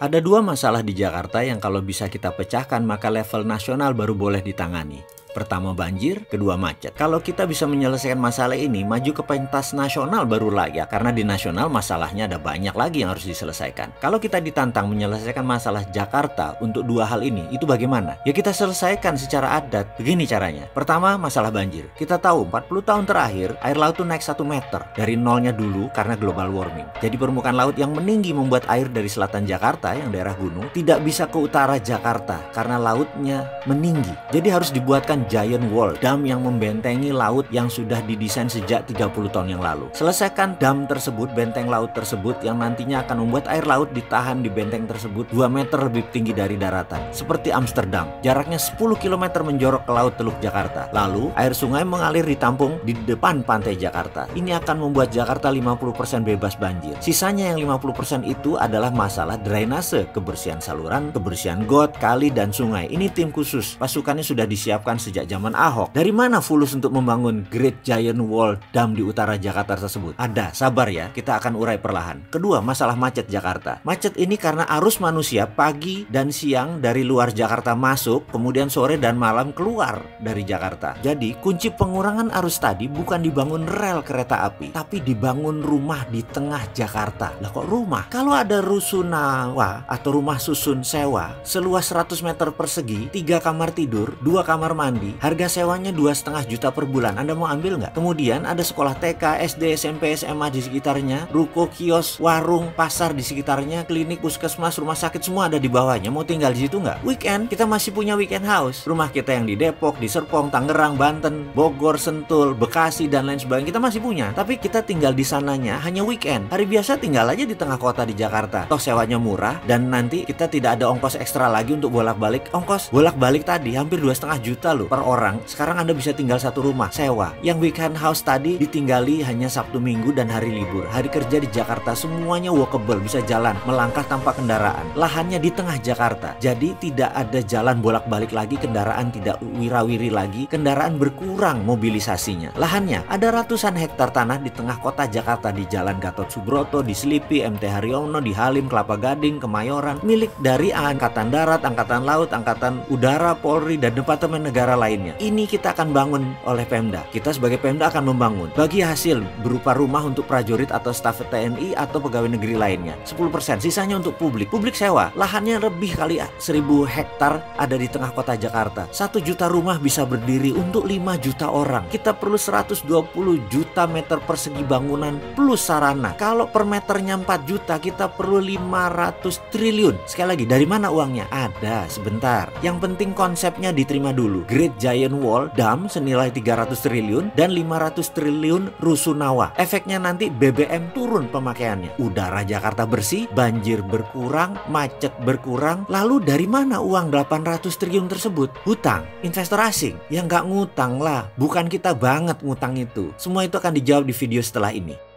Ada dua masalah di Jakarta yang kalau bisa kita pecahkan maka level nasional baru boleh ditangani. Pertama banjir, kedua macet. Kalau kita bisa menyelesaikan masalah ini, maju ke pentas nasional baru layak. Karena di nasional masalahnya ada banyak lagi yang harus diselesaikan. Kalau kita ditantang menyelesaikan masalah Jakarta untuk dua hal ini, itu bagaimana? Ya kita selesaikan secara adat. Begini caranya. Pertama, masalah banjir. Kita tahu 40 tahun terakhir, air laut itu naik 1 meter. Dari nolnya dulu karena global warming. Jadi permukaan laut yang meninggi membuat air dari selatan Jakarta, yang daerah gunung, tidak bisa ke utara Jakarta. Karena lautnya meninggi. Jadi harus dibuatkan giant wall, dam yang membentengi laut yang sudah didesain sejak 30 tahun yang lalu. Selesaikan dam tersebut, benteng laut tersebut yang nantinya akan membuat air laut ditahan di benteng tersebut 2 meter lebih tinggi dari daratan. Seperti Amsterdam, jaraknya 10 km menjorok ke laut Teluk Jakarta. Lalu, air sungai mengalir ditampung di depan pantai Jakarta. Ini akan membuat Jakarta 50% bebas banjir. Sisanya yang 50% itu adalah masalah drainase, kebersihan saluran, kebersihan got, kali, dan sungai. Ini tim khusus, pasukannya sudah disiapkan sejak zaman Ahok. Dari mana fulus untuk membangun Great Giant Wall Dam di utara Jakarta tersebut? Ada, sabar ya, kita akan urai perlahan. Kedua, masalah macet Jakarta. Macet ini karena arus manusia pagi dan siang dari luar Jakarta masuk, kemudian sore dan malam keluar dari Jakarta. Jadi, kunci pengurangan arus tadi bukan dibangun rel kereta api, tapi dibangun rumah di tengah Jakarta. Lah kok rumah? Kalau ada rusunawa atau rumah susun sewa seluas 100 meter persegi, 3 kamar tidur, 2 kamar mandi, harga sewanya 2,5 juta per bulan. Anda mau ambil nggak? Kemudian ada sekolah TK, SD, SMP, SMA di sekitarnya, ruko, kios, warung, pasar di sekitarnya, klinik, puskesmas, rumah sakit semua ada di bawahnya. Mau tinggal di situ nggak? Weekend kita masih punya weekend house. Rumah kita yang di Depok, di Serpong, Tangerang, Banten, Bogor, Sentul, Bekasi dan lain sebagainya kita masih punya. Tapi kita tinggal di sananya hanya weekend. Hari biasa tinggal aja di tengah kota di Jakarta. Toh sewanya murah dan nanti kita tidak ada ongkos ekstra lagi untuk bolak-balik. Ongkos bolak-balik tadi hampir 2,5 juta loh per orang. Sekarang Anda bisa tinggal satu rumah sewa. Yang weekend house tadi ditinggali hanya Sabtu Minggu dan hari libur. Hari kerja di Jakarta semuanya walkable, bisa jalan, melangkah tanpa kendaraan. Lahannya di tengah Jakarta. Jadi tidak ada jalan bolak-balik lagi, kendaraan tidak wirawiri lagi, kendaraan berkurang mobilisasinya. Lahannya ada ratusan hektar tanah di tengah kota Jakarta, di Jalan Gatot Subroto, di Selipi, MT Haryono, di Halim, Kelapa Gading, Kemayoran, milik dari Angkatan Darat, Angkatan Laut, Angkatan Udara, Polri, dan Departemen Negara lainnya. Ini kita akan bangun oleh Pemda. Kita sebagai Pemda akan membangun. Bagi hasil berupa rumah untuk prajurit atau staf TNI atau pegawai negeri lainnya. 10%, sisanya untuk publik. Publik sewa. Lahannya lebih kali 1.000 hektar ada di tengah kota Jakarta. 1 juta rumah bisa berdiri untuk 5 juta orang. Kita perlu 120 juta meter persegi bangunan plus sarana. Kalau per meternya 4 juta, kita perlu 500 triliun. Sekali lagi, dari mana uangnya? Ada, sebentar. Yang penting konsepnya diterima dulu. Great Giant Wall Dam senilai 300 triliun dan 500 triliun rusunawa. Efeknya nanti BBM turun pemakaiannya. Udara Jakarta bersih, banjir berkurang, macet berkurang. Lalu dari mana uang 800 triliun tersebut? Hutang, investor asing. Ya nggak ngutang lah. Bukan kita banget ngutang itu. Semua itu akan dijawab di video setelah ini.